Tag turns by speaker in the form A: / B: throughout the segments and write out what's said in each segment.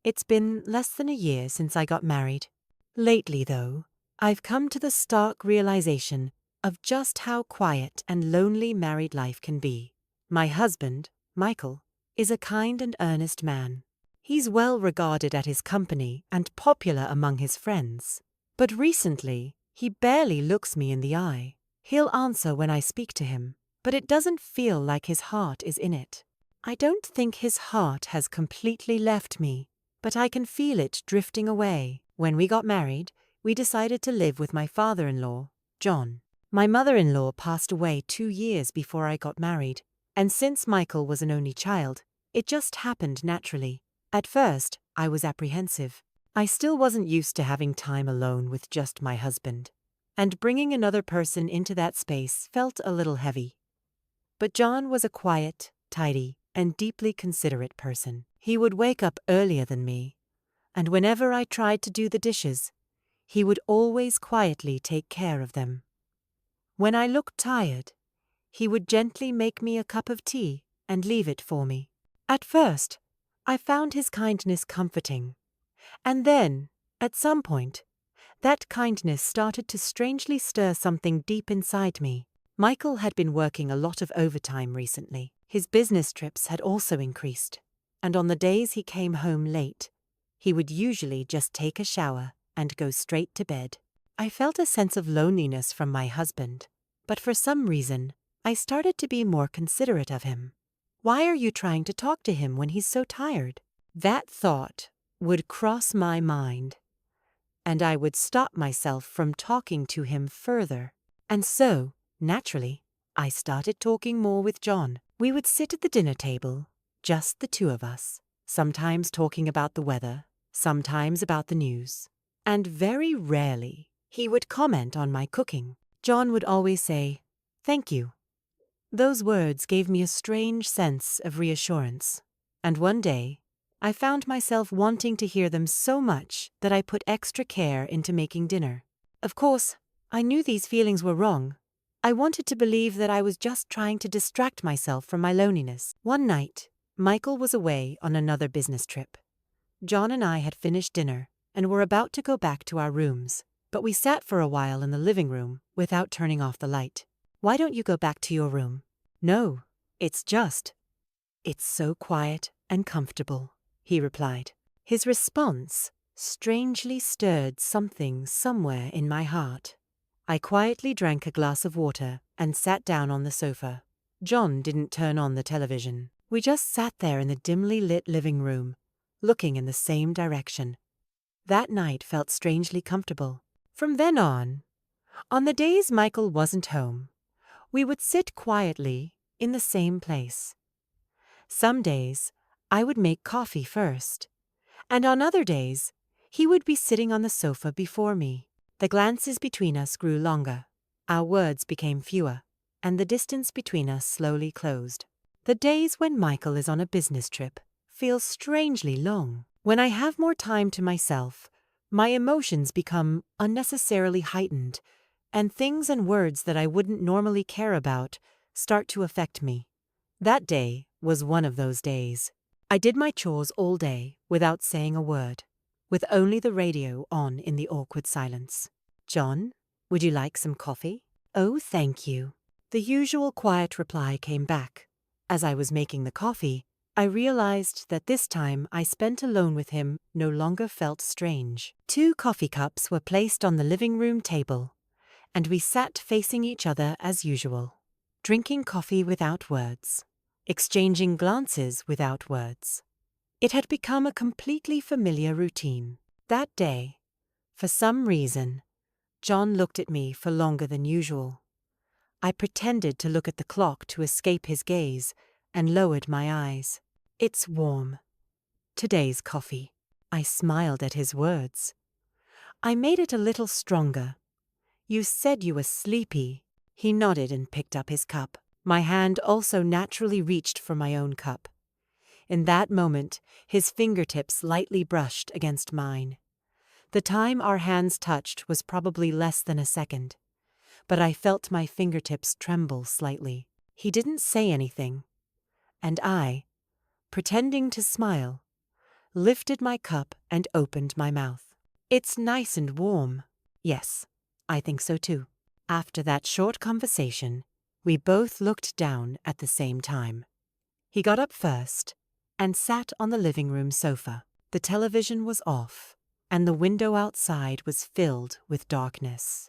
A: It's been less than a year since I got married. Lately, though, I've come to the stark realization of just how quiet and lonely married life can be. My husband, Michael, is a kind and earnest man. He's well regarded at his company and popular among his friends. But recently, he barely looks me in the eye. He'll answer when I speak to him, but it doesn't feel like his heart is in it. I don't think his heart has completely left me, but I can feel it drifting away. When we got married, we decided to live with my father-in-law, John. My mother-in-law passed away 2 years before I got married, and since Michael was an only child, it just happened naturally. At first, I was apprehensive. I still wasn't used to having time alone with just my husband, and bringing another person into that space felt a little heavy. But John was a quiet, tidy, and deeply considerate person. He would wake up earlier than me, and whenever I tried to do the dishes, he would always quietly take care of them. When I looked tired, he would gently make me a cup of tea and leave it for me. At first, I found his kindness comforting, and then, at some point, that kindness started to strangely stir something deep inside me. Michael had been working a lot of overtime recently. His business trips had also increased, and on the days he came home late, he would usually just take a shower and go straight to bed. I felt a sense of loneliness from my husband, but for some reason, I started to be more considerate of him. Why are you trying to talk to him when he's so tired? That thought would cross my mind, and I would stop myself from talking to him further. And so, naturally, I started talking more with John. We would sit at the dinner table, just the two of us, sometimes talking about the weather, sometimes about the news. And very rarely, he would comment on my cooking. John would always say, "Thank you." Those words gave me a strange sense of reassurance. And one day, I found myself wanting to hear them so much that I put extra care into making dinner. Of course, I knew these feelings were wrong. I wanted to believe that I was just trying to distract myself from my loneliness. One night, Michael was away on another business trip. John and I had finished dinner and were about to go back to our rooms, but we sat for a while in the living room without turning off the light. "Why don't you go back to your room?" "No, it's so quiet and comfortable," he replied. His response strangely stirred something somewhere in my heart. I quietly drank a glass of water and sat down on the sofa. John didn't turn on the television. We just sat there in the dimly lit living room, looking in the same direction. That night felt strangely comfortable. From then on the days Michael wasn't home, we would sit quietly in the same place. Some days, I would make coffee first, and on other days, he would be sitting on the sofa before me. The glances between us grew longer, our words became fewer, and the distance between us slowly closed. The days when Michael is on a business trip feel strangely long. When I have more time to myself, my emotions become unnecessarily heightened, and things and words that I wouldn't normally care about start to affect me. That day was one of those days. I did my chores all day without saying a word, with only the radio on in the awkward silence. "John, would you like some coffee?" "Oh, thank you." The usual quiet reply came back. As I was making the coffee, I realized that this time I spent alone with him no longer felt strange. 2 coffee cups were placed on the living room table, and we sat facing each other as usual, drinking coffee without words, exchanging glances without words. It had become a completely familiar routine. That day, for some reason, John looked at me for longer than usual. I pretended to look at the clock to escape his gaze and lowered my eyes. "It's warm. Today's coffee." I smiled at his words. I made it a little stronger. "You said you were sleepy." He nodded and picked up his cup. My hand also naturally reached for my own cup. In that moment, his fingertips lightly brushed against mine. The time our hands touched was probably less than a second, but I felt my fingertips tremble slightly. He didn't say anything, and I, pretending to smile, lifted my cup and opened my mouth. It's nice and warm. Yes, I think so too. After that short conversation, we both looked down at the same time. He got up first and sat on the living room sofa. The television was off, and the window outside was filled with darkness.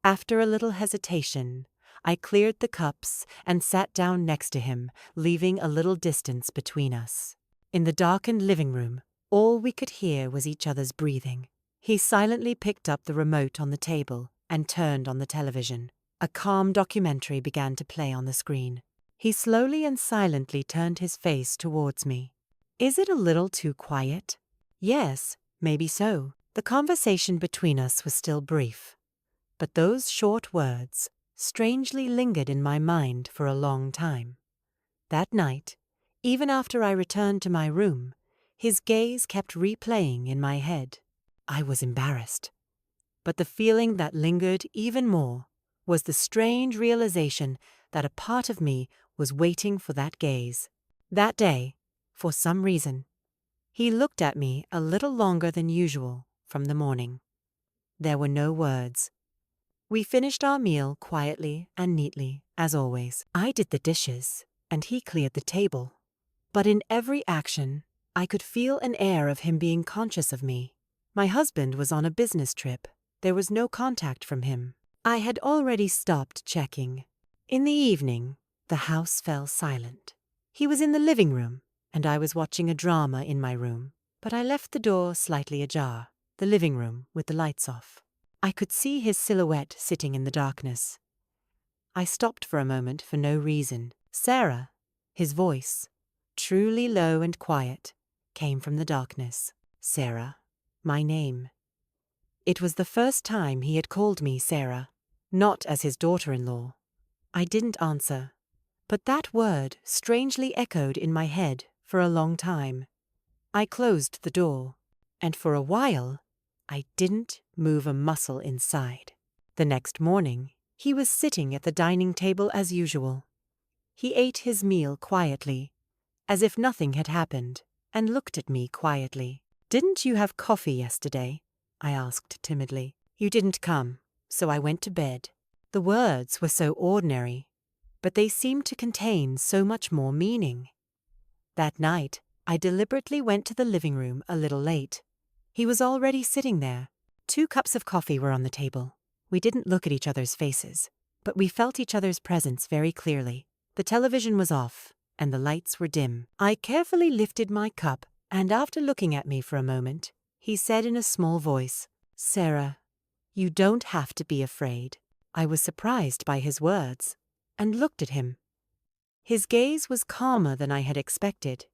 A: After a little hesitation, I cleared the cups and sat down next to him, leaving a little distance between us. In the darkened living room, all we could hear was each other's breathing. He silently picked up the remote on the table and turned on the television. A calm documentary began to play on the screen. He slowly and silently turned his face towards me. Is it a little too quiet? Yes, maybe so. The conversation between us was still brief, but those short words strangely lingered in my mind for a long time. That night, even after I returned to my room, his gaze kept replaying in my head. I was embarrassed, but the feeling that lingered even more was the strange realization that a part of me was waiting for that gaze. That day, for some reason, he looked at me a little longer than usual from the morning. There were no words. We finished our meal quietly and neatly, as always. I did the dishes, and he cleared the table. But in every action, I could feel an air of him being conscious of me. My husband was on a business trip. There was no contact from him. I had already stopped checking. In the evening, the house fell silent. He was in the living room, and I was watching a drama in my room, but I left the door slightly ajar, the living room with the lights off. I could see his silhouette sitting in the darkness. I stopped for a moment for no reason. Sarah, his voice, truly low and quiet, came from the darkness. Sarah, my name. It was the first time he had called me Sarah, not as his daughter-in-law. I didn't answer, but that word strangely echoed in my head for a long time. I closed the door, and for a while, I didn't move a muscle inside. The next morning, he was sitting at the dining table as usual. He ate his meal quietly, as if nothing had happened, and looked at me quietly. "Didn't you have coffee yesterday?" I asked timidly. "You didn't come, so I went to bed." The words were so ordinary, but they seemed to contain so much more meaning. That night, I deliberately went to the living room a little late. He was already sitting there. 2 cups of coffee were on the table. We didn't look at each other's faces, but we felt each other's presence very clearly. The television was off, and the lights were dim. I carefully lifted my cup, and after looking at me for a moment, he said in a small voice, "Sarah, you don't have to be afraid." I was surprised by his words, and looked at him. His gaze was calmer than I had expected,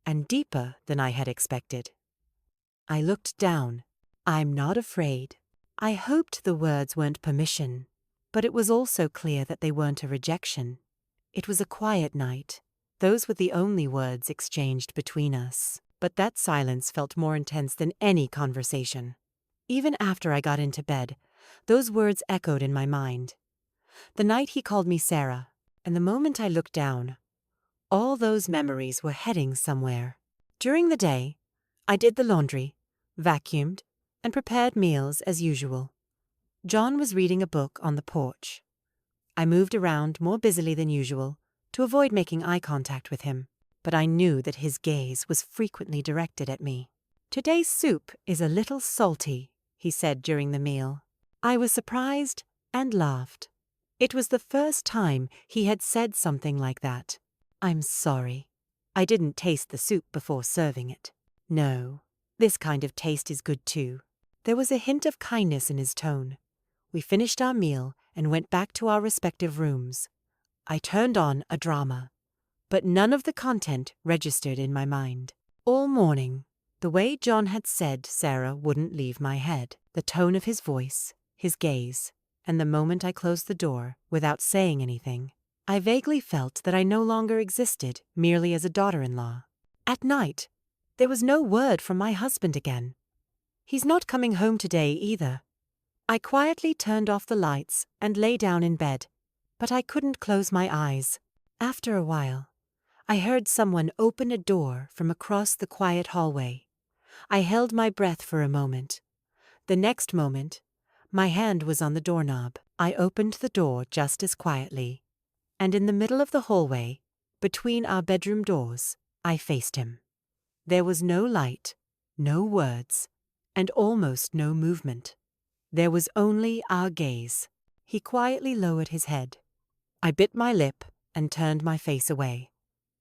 A: and deeper than I had expected. I looked down. "I'm not afraid." I hoped the words weren't permission, but it was also clear that they weren't a rejection. It was a quiet night. Those were the only words exchanged between us, but that silence felt more intense than any conversation. Even after I got into bed, those words echoed in my mind. The night he called me Sarah, and the moment I looked down, all those memories were heading somewhere. During the day, I did the laundry, vacuumed, and prepared meals as usual. John was reading a book on the porch. I moved around more busily than usual to avoid making eye contact with him, but I knew that his gaze was frequently directed at me. "Today's soup is a little salty," he said during the meal. I was surprised and laughed. It was the first time he had said something like that. "I'm sorry. I didn't taste the soup before serving it." "No, this kind of taste is good too." There was a hint of kindness in his tone. We finished our meal and went back to our respective rooms. I turned on a drama, but none of the content registered in my mind. All morning, the way John had said Sarah wouldn't leave my head, the tone of his voice, his gaze, and the moment I closed the door without saying anything, I vaguely felt that I no longer existed merely as a daughter-in-law. At night, there was no word from my husband again. He's not coming home today either. I quietly turned off the lights and lay down in bed, but I couldn't close my eyes. After a while, I heard someone open a door from across the quiet hallway. I held my breath for a moment. The next moment, my hand was on the doorknob. I opened the door just as quietly, and in the middle of the hallway, between our bedroom doors, I faced him. There was no light, no words, and almost no movement. There was only our gaze. He quietly lowered his head. I bit my lip and turned my face away.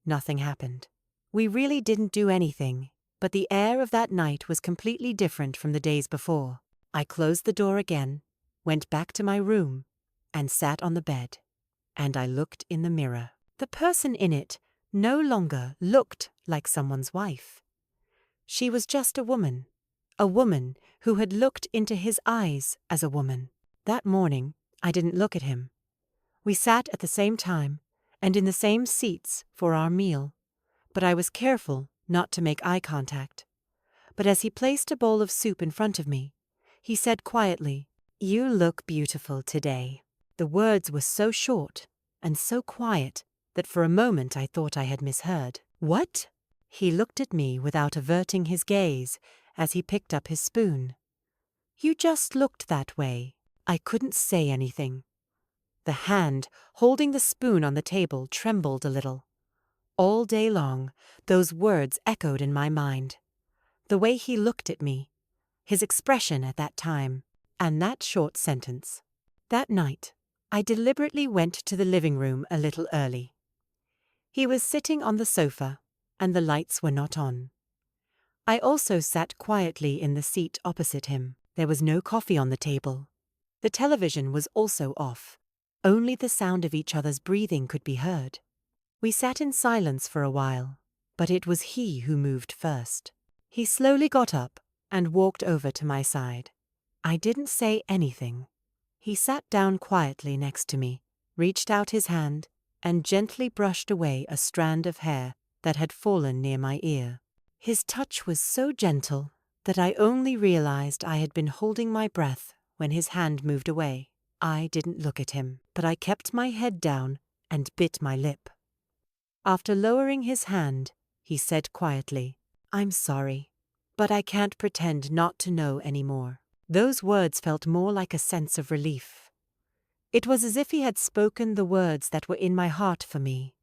A: Nothing happened. We really didn't do anything, but the air of that night was completely different from the days before. I closed the door again, went back to my room, and sat on the bed. And I looked in the mirror. The person in it no longer looked like someone's wife. She was just a woman who had looked into his eyes as a woman. That morning, I didn't look at him. We sat at the same time and in the same seats for our meal, but I was careful not to make eye contact. But as he placed a bowl of soup in front of me, he said quietly, "You look beautiful today." The words were so short and so quiet that for a moment I thought I had misheard. "What?" He looked at me without averting his gaze as he picked up his spoon. "You just looked that way." I couldn't say anything. The hand holding the spoon on the table trembled a little. All day long, those words echoed in my mind. The way he looked at me, his expression at that time, and that short sentence. That night, I deliberately went to the living room a little early. He was sitting on the sofa, and the lights were not on. I also sat quietly in the seat opposite him. There was no coffee on the table. The television was also off. Only the sound of each other's breathing could be heard. We sat in silence for a while, but it was he who moved first. He slowly got up and walked over to my side. I didn't say anything. He sat down quietly next to me, reached out his hand, and gently brushed away a strand of hair that had fallen near my ear. His touch was so gentle that I only realized I had been holding my breath when his hand moved away. I didn't look at him, but I kept my head down and bit my lip. After lowering his hand, he said quietly, "I'm sorry, but I can't pretend not to know anymore." Those words felt more like a sense of relief. It was as if he had spoken the words that were in my heart for me.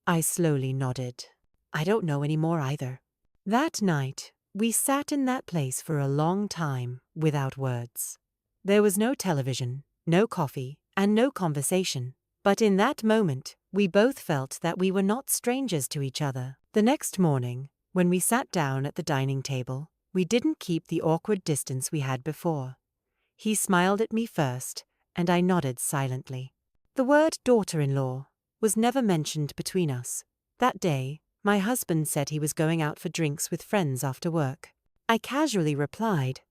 A: I slowly nodded. "I don't know anymore either." That night, we sat in that place for a long time without words. There was no television, no coffee, and no conversation. But in that moment, we both felt that we were not strangers to each other. The next morning, when we sat down at the dining table, we didn't keep the awkward distance we had before. He smiled at me first, and I nodded silently. The word daughter-in-law was never mentioned between us. That day, my husband said he was going out for drinks with friends after work. I casually replied,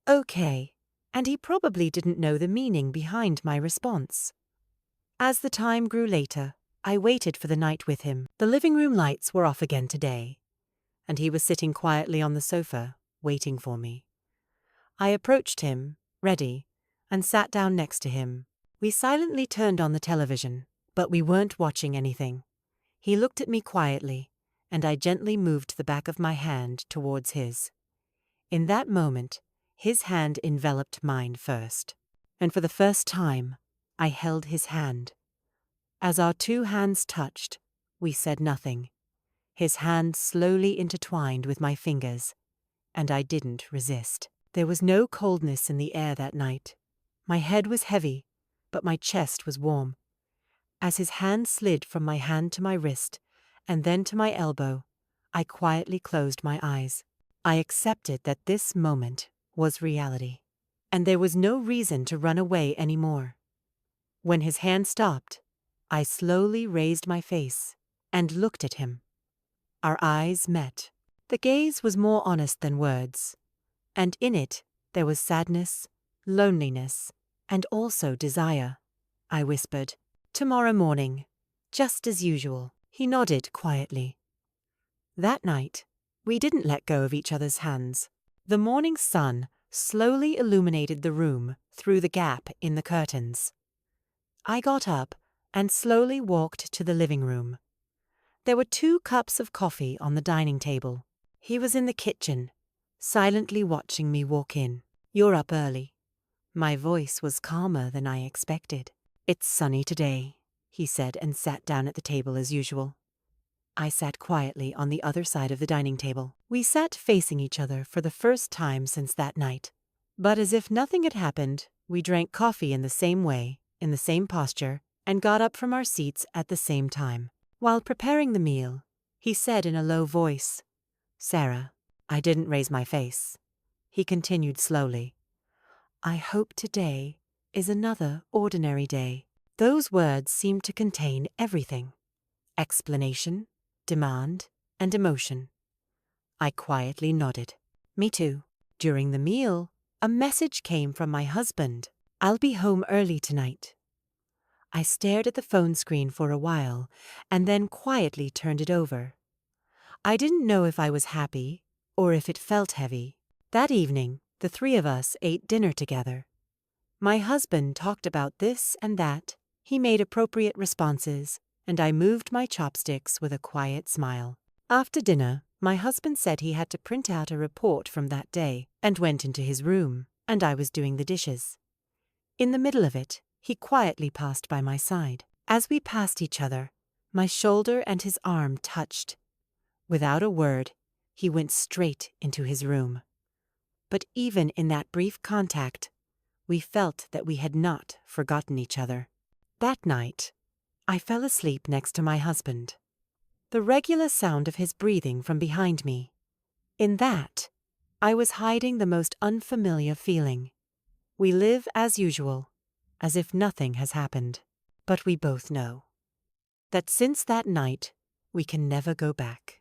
A: "Okay," and he probably didn't know the meaning behind my response. As the time grew later, I waited for the night with him. The living room lights were off again today, and he was sitting quietly on the sofa, waiting for me. I approached him, ready, and sat down next to him. We silently turned on the television, but we weren't watching anything. He looked at me quietly, and I gently moved the back of my hand towards his. In that moment, his hand enveloped mine first, and for the first time, I held his hand. As our two hands touched, we said nothing. His hand slowly intertwined with my fingers, and I didn't resist. There was no coldness in the air that night. My head was heavy, but my chest was warm. As his hand slid from my hand to my wrist, and then to my elbow, I quietly closed my eyes. I accepted that this moment was reality, and there was no reason to run away anymore. When his hand stopped, I slowly raised my face and looked at him. Our eyes met. The gaze was more honest than words, and in it there was sadness, loneliness, and also desire. I whispered, "Tomorrow morning, just as usual." He nodded quietly. That night, we didn't let go of each other's hands. The morning sun slowly illuminated the room through the gap in the curtains. I got up and slowly walked to the living room. There were 2 cups of coffee on the dining table. He was in the kitchen, silently watching me walk in. "You're up early." My voice was calmer than I expected. "It's sunny today," he said, and sat down at the table as usual. I sat quietly on the other side of the dining table. We sat facing each other for the first time since that night. But as if nothing had happened, we drank coffee in the same way, in the same posture, and got up from our seats at the same time. While preparing the meal, he said in a low voice, "Sarah," I didn't raise my face. He continued slowly, "I hope today is another ordinary day." Those words seemed to contain everything: explanation, demand, and emotion. I quietly nodded. "Me too." During the meal, a message came from my husband. "I'll be home early tonight." I stared at the phone screen for a while and then quietly turned it over. I didn't know if I was happy or if it felt heavy. That evening, the three of us ate dinner together. My husband talked about this and that. He made appropriate responses, and I moved my chopsticks with a quiet smile. After dinner, my husband said he had to print out a report from that day and went into his room, and I was doing the dishes. In the middle of it, he quietly passed by my side. As we passed each other, my shoulder and his arm touched. Without a word, he went straight into his room. But even in that brief contact, we felt that we had not forgotten each other. That night, I fell asleep next to my husband. The regular sound of his breathing from behind me. In that, I was hiding the most unfamiliar feeling. We live as usual, as if nothing has happened. But we both know that since that night, we can never go back.